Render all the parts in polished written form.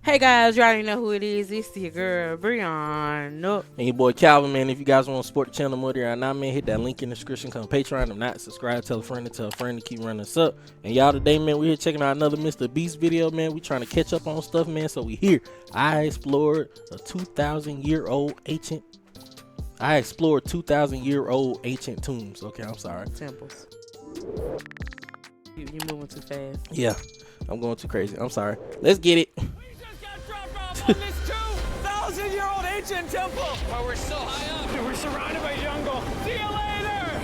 Hey guys, you already know who it is. It's your girl, Breon. Nope. And your boy Calvin, man. If you guys want to support the channel more there, now, man, hit that link in the description. Come Patreon. If not, subscribe, tell a friend to keep running us up. And y'all today, man, we here checking out another MrBeast video, man. We trying to catch up on stuff, man. So we here. I explored 2,000-year-old ancient tombs. Okay, I'm sorry. Temples. You're moving too fast. Yeah, I'm going too crazy. I'm sorry. Let's get it. On this 2,000-year-old ancient temple. Why we're so high up. We're surrounded by jungle. See you later.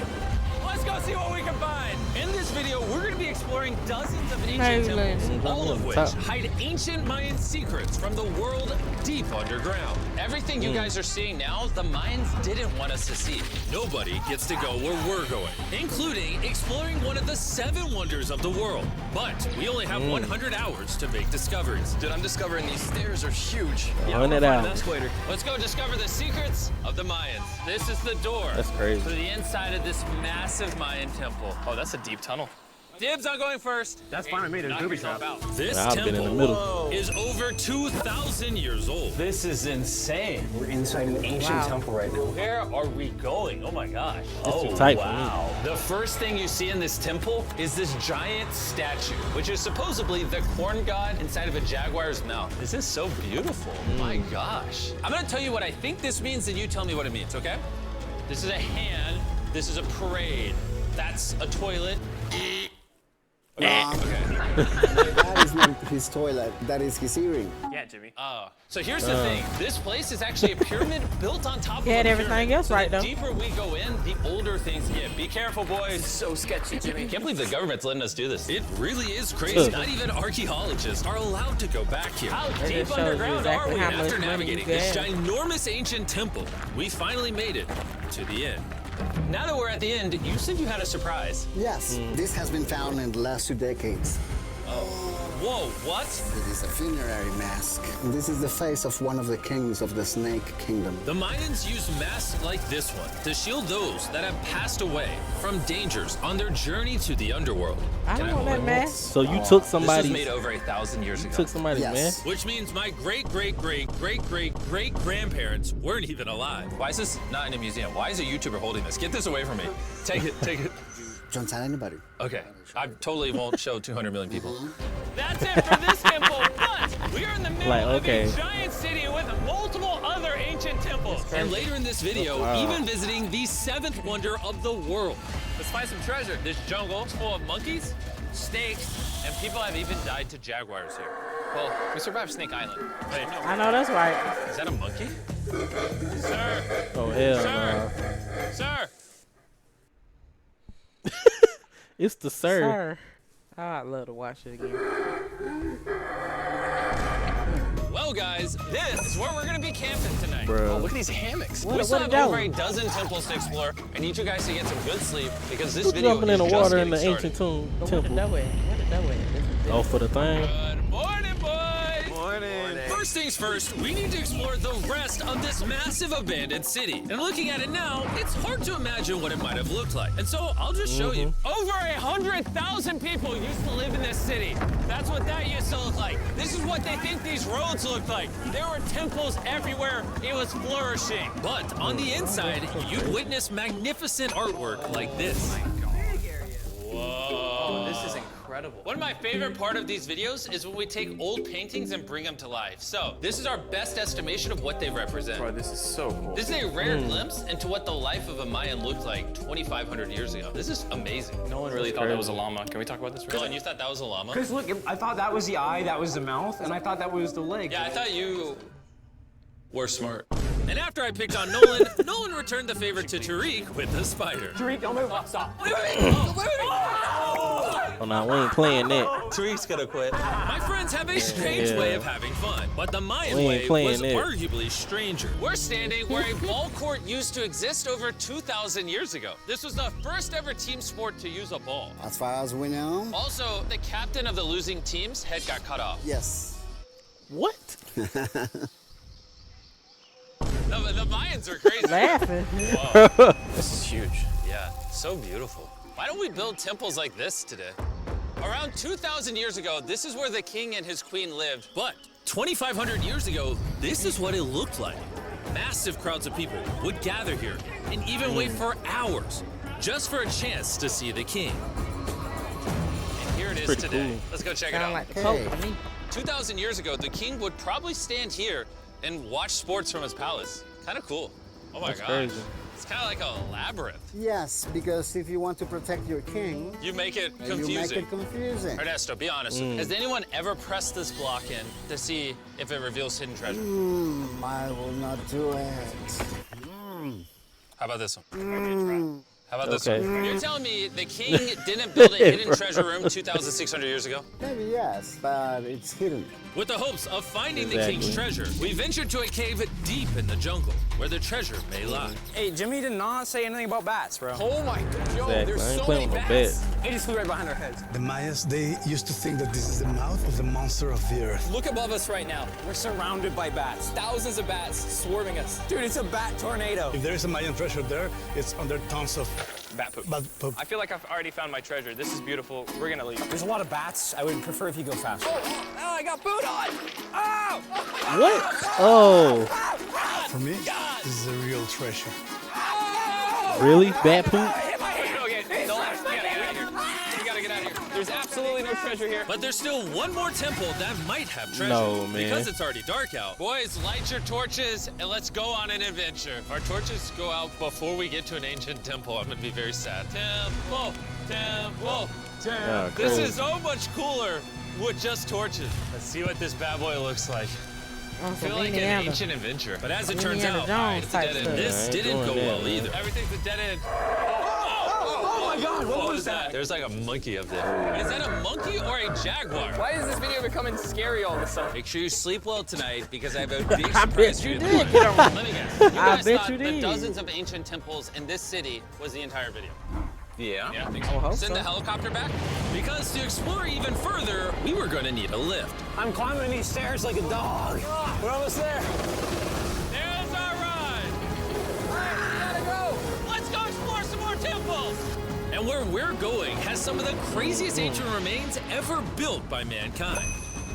Let's go see what we can find. In this video, we're going to be exploring dozens of ancient temples, all of which hide ancient Mayan secrets from the world deep underground. Everything you guys are seeing now, the Mayans didn't want us to see. Nobody gets to go where we're going, including exploring one of the 7 wonders of the world. But we only have 100 hours to make discoveries. Dude, I'm discovering these stairs are huge. 100 hours. Let's go discover the secrets of the Mayans. This is the door. That's crazy. To the inside of this massive Mayan temple. Oh, that's a deep tunnel. Dibs on going first. That's fine with me. There's booby traps. This I've been in the middle. temple is over 2,000 years old. This is insane. We're inside an ancient temple right now. Where are we going? Oh my gosh. It's too tight for me. The first thing you see in this temple is this giant statue, which is supposedly the corn god inside of a jaguar's mouth. This is so beautiful. My gosh. I'm gonna tell you what I think this means, and you tell me what it means, okay? This is a hand. This is a parade. That's a toilet. That is not his toilet, that is his earring. Yeah, Jimmy. So here's the thing. This place is actually a pyramid built on top of a Had pyramid. everything else So right, the though. deeper we go in, the older things get. Be careful, boys. So sketchy, Jimmy. I can't believe the government's letting us do this. It really is crazy. Not even archaeologists are allowed to go back here. How deep just shows you underground exactly are we? how much After money navigating you this got. ginormous ancient temple, we finally made it to the end. Now that we're at the end, you said you had a surprise. Yes, this has been found in the last 2 decades. Whoa, what? It is a funerary mask. This is the face of one of the kings of the Snake Kingdom. The Mayans used masks like this one to shield those that have passed away from dangers on their journey to the underworld. I don't know that mask. So you took This was somebody's, made over 1,000 years ago. took somebody's Yes. mask? Which means my great-great-great-great-great-grandparents weren't even alive. Why is this not in a museum? Why is a YouTuber holding this? Get this away from me. Take it, take it. Don't tell anybody. Okay, I totally won't show 200 million people. That's it for this temple, but we are in the middle of a giant city with multiple other ancient temples. And later in this video, even visiting the 7th wonder of the world. Let's find some treasure. This jungle is full of monkeys, snakes, and people have even died to jaguars here. Well, we survived Snake Island. Wait, no. I know that's right. Is that a monkey? Sir! Oh, hell Sir! no. Sir! It's the sir. Sir. Oh, I'd love to watch it again. Well, guys, this is where we're gonna be camping tonight. Bro. Oh, look at these hammocks. What- We still what have it over do? a dozen temples to explore. I need you guys to get some good sleep because this Who's video jumping in the is just water in getting the started. ancient tomb But where the temple? dough at? Where the dough at? Oh, for the thing? Good morning, boys. Morning. First things first, we need to explore the rest of this massive abandoned city. And looking at it now, it's hard to imagine what it might have looked like. And so I'll just show you. Over 100,000 people used to live in this city. That's what that used to look like. This is what they think these roads look like. There were temples everywhere. It was flourishing. But on the inside, you'd witness magnificent artwork like this. Whoa. This is incredible. One of my favorite part of these videos is when we take old paintings and bring them to life. So this is our best estimation of what they represent. Bro, this is so cool. This is a rare glimpse into what the life of a Mayan looked like 2,500 years ago. This is amazing. No one really thought that was a llama. Can we talk about this? Dylan, you thought that was a llama? Because look, I thought that was the eye, that was the mouth, and I thought that was the leg. Yeah, I thought you were smart. And after I picked on Nolan, Nolan returned the favor to Tariq with the spider. Tariq, don't move. Stop. Oh, no, we ain't playing that. Tariq's gonna quit. My friends have a strange way of having fun, but the Mayan We ain't way playing was that. arguably stranger. We're standing where a ball court used to exist over 2,000 years ago. This was the first ever team sport to use a ball. As far as we know, Also, the captain of the losing team's head got cut off. yes. What? The Mayans are crazy. Laughing. Whoa. This is huge. Yeah, so beautiful. Why don't we build temples like this today? Around 2,000 years ago, this is where the king and his queen lived, but 2,500 years ago, this is what it looked like. Massive crowds of people would gather here and even wait for hours just for a chance to see the king. And here it is Pretty today. cool. Let's go check it Sound out. like the Pope to me. 2,000 years ago, the king would probably stand here and watch sports from his palace. Kind of cool. Oh my That's gosh. crazy. It's kind of like a labyrinth. Yes, because if you want to protect your king, You make it you confusing. make it confusing. Ernesto, be honest. Has anyone ever pressed this block in to see if it reveals hidden treasure? I will not do it. How about this one? How about this Okay. one? You're telling me the king didn't build a hidden treasure room 2,600 years ago? Maybe yes, but it's hidden. With the hopes of finding the Exactly. king's treasure, we ventured to a cave deep in the jungle where the treasure may lie. Hey, Jimmy did not say anything about bats, bro. Oh my god, yo, Exactly. there's I ain't so playing many with no bats. It just flew right behind our heads. The Mayas, they used to think that this is the mouth of the monster of the earth. Look above us right now. We're surrounded by bats. Thousands of bats swarming us. Dude, it's a bat tornado. If there is a Mayan treasure there, it's under tons of Bat poop. bat poop. I feel like I've already found my treasure. This is beautiful. We're gonna leave. There's a lot of bats. I would prefer if you go faster. Oh, I got booed on. Oh! What? Oh, For me, this is a real treasure. really? Bat poop? Okay, don't laugh. We gotta get out of here. We gotta get out of here. There's absolutely no treasure here. But there's still one more temple that might have treasure. No, man. Because it's already dark out. Boys, light your torches and let's go on an adventure. If our torches go out before we get to an ancient temple, I'm gonna be very sad. Temple, temple, temple. Oh, This cool. is so much cooler with just torches. Let's see what this bad boy looks like. I feel like an ancient adventure. But as it turns Indiana out, Jones it's a dead type end. stuff. This I ain't didn't go doing that, well man. either. Everything's a dead end. Oh my God, what was that? There's like a monkey up there. Is that a monkey or a jaguar? Why is this video becoming scary all of a sudden? Make sure you sleep well tonight because I have a big I surprise bet for you you. did get on. Let me guess. You I guys bet thought you the did. dozens of ancient temples in this city was the entire video. Yeah. Yeah, I think I hope Send the so. helicopter back? Because to explore even further, we were going to need a lift. I'm climbing these stairs like a dog. We're almost there. There's our ride. Gotta go. Let's go explore some more temples. And where we're going has some of the craziest ancient remains ever built by mankind.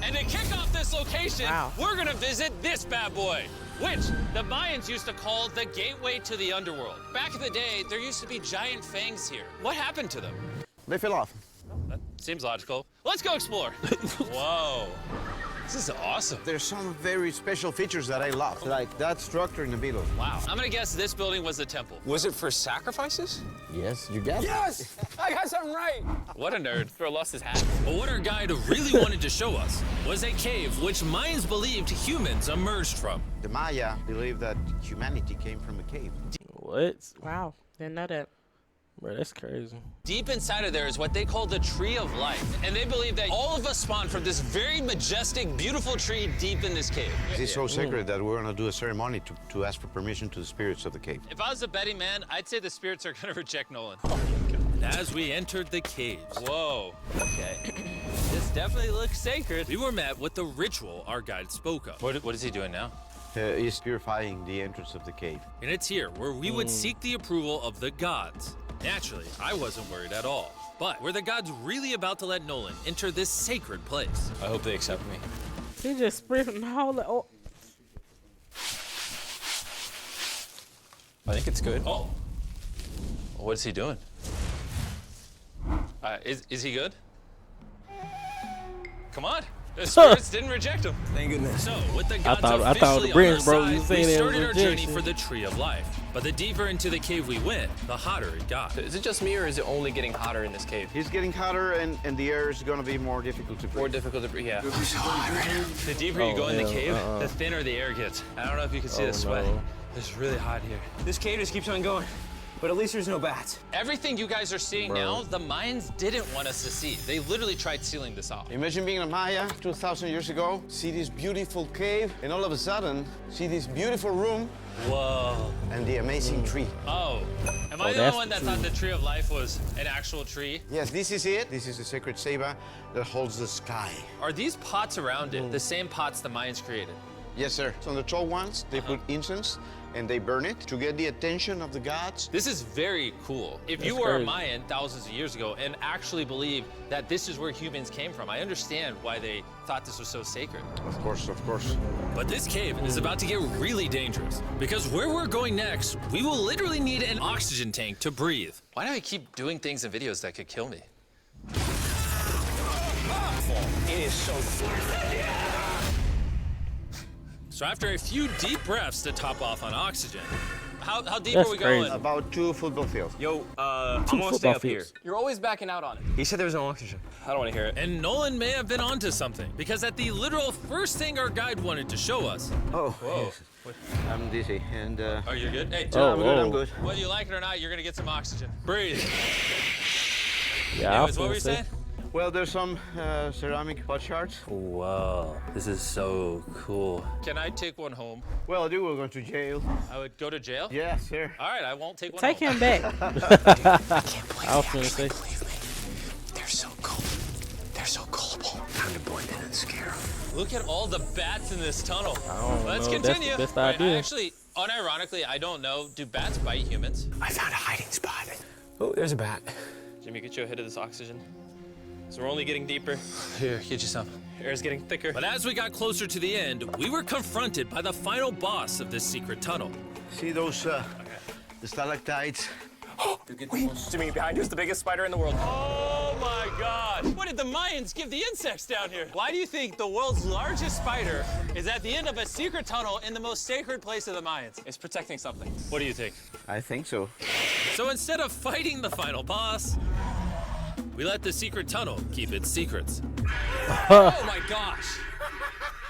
And to kick off this location, Wow. we're gonna visit this bad boy, which the Mayans used to call the gateway to the underworld. Back in the day, there used to be giant fangs here. What happened to them? They fell off. That seems logical. Let's go explore. Whoa. This is awesome. There's some very special features that I love, like that structure in the middle. Wow. I'm gonna guess this building was the temple. Was it for sacrifices? Yes, you get it. Yes! I got something right. What a nerd. Bro lost his hat. But what our guide really wanted to show us was a cave which Mayans believed humans emerged from. The Maya believe that humanity came from a cave. What? Wow, didn't know that. Bro, that's crazy. Deep inside of there is what they call the tree of life. And they believe that all of us spawned from this very majestic, beautiful tree deep in this cave. This is so sacred that we're gonna do a ceremony to ask for permission to the spirits of the cave. If I was a betting man, I'd say the spirits are gonna reject Nolan. And as we entered the caves, whoa, okay. This definitely looks sacred. We were met with the ritual our guide spoke of. What is he doing now? He's purifying the entrance of the cave. And it's here where we would seek the approval of the gods. Naturally, I wasn't worried at all. But were the gods really about to let Nolan enter this sacred place? I hope they accept me. He just sprinkling the whole. Oh, I think it's good. Oh. What is he doing? Is he good? Come on. The spirits didn't reject him. Thank goodness. So, with the gods thought the officially on British our bro side, was we saying it was started our journey rejection. for the Tree of Life. But the deeper into the cave we went, the hotter it got. Is it just me or is it only getting hotter in this cave? He's getting hotter and the air is gonna be more difficult to More breathe. difficult to breathe, yeah. The deeper you Oh, go in the hell, cave, the thinner the air gets. I don't know if you can see Oh, the sweat. no. It's really hot here. This cave just keeps on going. But at least there's no bats. Everything you guys are seeing now, the Mayans didn't want us to see. They literally tried sealing this off. Imagine being a Maya 2,000 years ago, see this beautiful cave, and all of a sudden, see this beautiful room Whoa. and the amazing tree. Oh. Am I the that's only one that the thought the Tree of Life was an actual tree? Yes, this is it. This is the sacred ceiba that holds the sky. Are these pots around it the same pots the Mayans created? Yes, sir. So on the tall ones, they put incense, and they burn it to get the attention of the gods. This is very cool. If you were a Mayan thousands of years ago and actually believe that this is where humans came from, I understand why they thought this was so sacred. Of course, of course. But this cave is about to get really dangerous because where we're going next, we will literally need an oxygen tank to breathe. Why do I keep doing things in videos that could kill me? It is so So after a few deep breaths to top off on oxygen, how deep That's are we crazy. going? About 2 football fields. Yo, I'm gonna stay football up here. fields. You're always backing out on it. He said there was no oxygen. I don't want to hear it. And Nolan may have been onto something because at the literal first thing our guide wanted to show us. Oh, Whoa. yes. I'm dizzy and Oh, you're good? Hey, Oh, I'm good, I'm whoa. good. whether you like it or not, you're gonna get some oxygen. Breathe. Yeah, I Anyways, what was were you saying? Well, there's some ceramic pot shards. Whoa, this is so cool. Can I take one home? Well, dude, we're going to jail. I would go to jail? Yes, sir. All right, I won't take one Take home. him back. I was gonna say. They're so cool. They're so gullible. Time to blend in and scare them. Look at all the bats in this tunnel. don't Let's know. continue. That's the best Wait, idea. actually, unironically, I don't know. Do bats bite humans? I found a hiding spot. Oh, there's a bat. Jimmy, get you a hit of this oxygen. So we're only getting deeper. Here, get you some. Air's getting thicker. But as we got closer to the end, we were confronted by the final boss of this secret tunnel. See those the stalactites? Jimmy, behind you is the biggest spider in the world. Oh my God! What did the Mayans give the insects down here? Why do you think the world's largest spider is at the end of a secret tunnel in the most sacred place of the Mayans? It's protecting something. What do you think? I think so. So instead of fighting the final boss, we let the secret tunnel keep its secrets. Oh my gosh!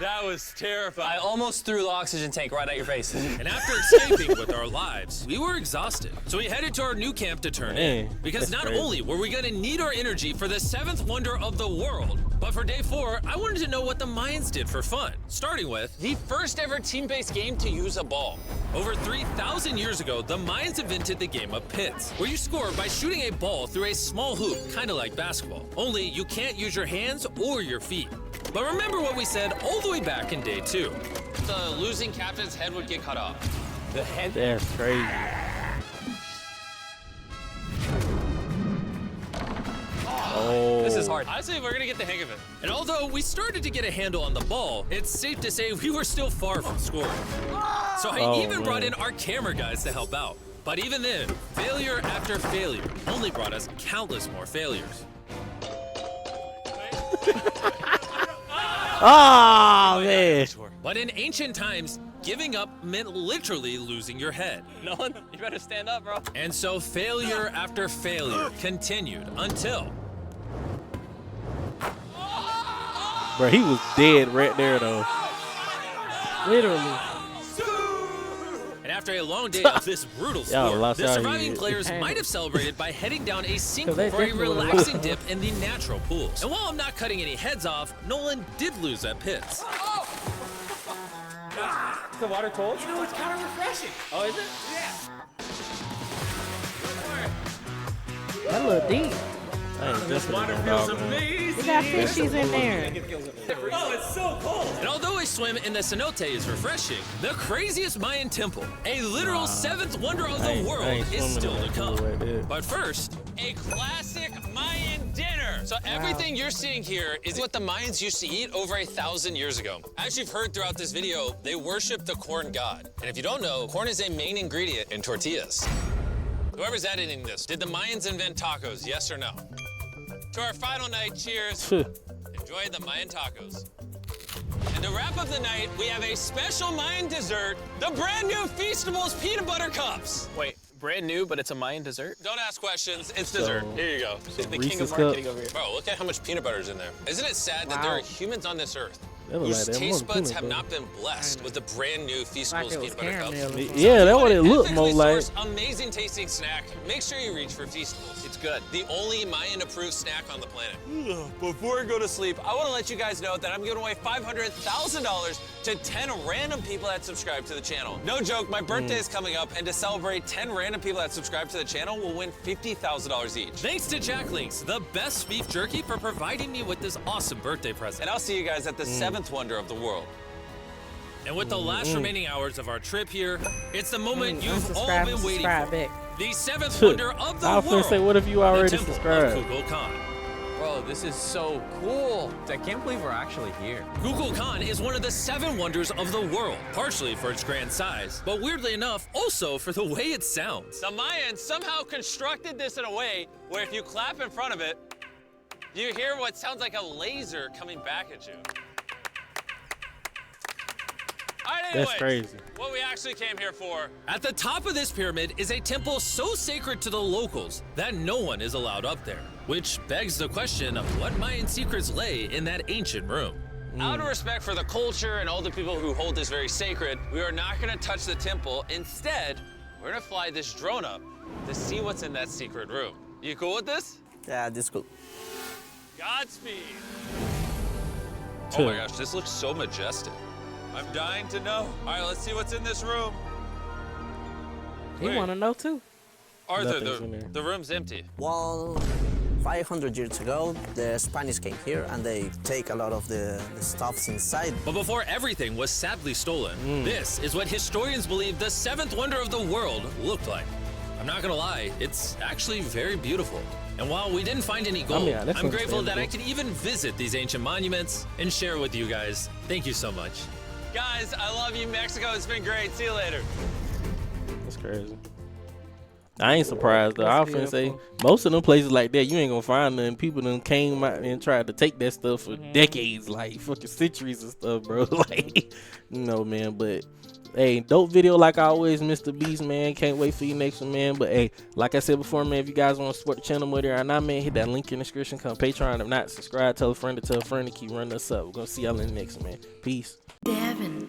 That was I terrifying. almost threw the oxygen tank right at your face. And after escaping with our lives, we were exhausted. So we headed to our new camp to turn in. Man, Because that's not crazy. only were we gonna need our energy for the 7th wonder of the world, but for day 4, I wanted to know what the Mayans did for fun. Starting with the first ever team-based game to use a ball. Over 3,000 years ago, the Mayans invented the game of pits, where you score by shooting a ball through a small hoop, kind of like basketball. Only you can't use your hands or your feet. But remember what we said all the way back in day 2. The losing captain's head would get cut off. The head. That's crazy. Oh. This is hard. Honestly, we're gonna get the hang of it. And although we started to get a handle on the ball, it's safe to say we were still far from scoring. So I Oh, even brought man. in our camera guys to help out. But even then, failure after failure only brought us countless more failures. Oh man. But in ancient times, giving up meant literally losing your head. Nolan, you better stand up, bro. And so failure after failure continued until Bro, he was dead right there though. Literally. And after a long day of this brutal Y'all sport, lost the out surviving here. players might have celebrated by heading down a sink They for a definitely would've relaxing lost. dip in the natural pools. And while I'm not cutting any heads off, Nolan did lose at pits. Is the water cold? You know, it's kind of refreshing. Oh, is it? That little deep. I ain't This definitely water gonna feels dog, man. amazing. We got fishies in there. Oh, it's so cold. And although a swim in the cenote is refreshing, the craziest Mayan temple, a literal 7th wonder of the world, is still to come. Right there. But first, a classic Mayan dinner. So everything you're seeing here is what the Mayans used to eat over 1,000 years ago. As you've heard throughout this video, they worship the corn god. And if you don't know, corn is a main ingredient in tortillas. Whoever's editing this, did the Mayans invent tacos, yes or no? To our final night, cheers. Enjoy the Mayan tacos. And to wrap up the night, we have a special Mayan dessert, the brand new Feastables peanut butter cups. Wait, brand new, but it's a Mayan dessert? Don't ask questions, it's dessert. Here you go. The king Reese's of marketing cup. over here. Bro, look at how much peanut butter is in there. Isn't it sad that there are humans on this earth That look whose like that taste more buds peanut have butter. not been blessed with the brand new Like Feastables it was peanut butter cups? caramel. Yeah, that's what it looked Ethically more like. sourced, amazing tasting snack. Make sure you reach for Feastables. It's good. The only Mayan approved snack on the planet. Before I go to sleep, I want to let you guys know that I'm giving away $500,000 to 10 random people that subscribe to the channel. No joke, my birthday is coming up, and to celebrate, 10 random people that subscribe to the channel will win $50,000 each. Thanks to Jack Links, the best beef jerky, for providing me with this awesome birthday present. And I'll see you guys at the 7th wonder of the world. And with the last remaining hours of our trip here, it's the moment you've all Unsubscribe been and waiting subscribe for. back. The seventh wonder of the I was gonna world. say, what if you already the Temple subscribed? of Kukulkan. Bro, this is so cool. I can't believe we're actually here. Kukulkan is one of the 7 wonders of the world, partially for its grand size, but weirdly enough, also for the way it sounds. The Mayans somehow constructed this in a way where if you clap in front of it, you hear what sounds like a laser coming back at you. All right, anyways, That's crazy. what we actually came here for. At the top of this pyramid is a temple so sacred to the locals that no one is allowed up there, which begs the question of what Mayan secrets lay in that ancient room. Out of respect for the culture and all the people who hold this very sacred, we are not gonna touch the temple. Instead, we're gonna fly this drone up to see what's in that secret room. You cool with this? Yeah, this cool. Godspeed. Oh my gosh, this looks so majestic. I'm dying to know. All right, let's see what's in this room. You Wait. want to know too? Arthur, Nothing's in there. the room's empty. Well, 500 years ago, the Spanish came here and they take a lot of the stuffs inside. But before everything was sadly stolen, this is what historians believe the 7th wonder of the world looked like. I'm not gonna lie, it's actually very beautiful. And while we didn't find any gold, yeah, that's I'm grateful that I understandable. could even visit these ancient monuments and share with you guys. Thank you so much. Guys, I love you, Mexico. It's been great. See you later. That's crazy. I ain't surprised though. I was That's finna say beautiful. most of them places like that, you ain't gonna find nothing. People done came out and tried to take that stuff for decades, like fucking centuries and stuff, bro. Like, you know, man. But hey, dope video like always, MrBeast, man. Can't wait for your next one, man. But hey, like I said before, man, if you guys want to support the channel more there or not, man, hit that link in the description. Come Patreon. If not, subscribe, tell a friend to keep running us up. We're gonna see y'all in the next one, man. Peace. Devin.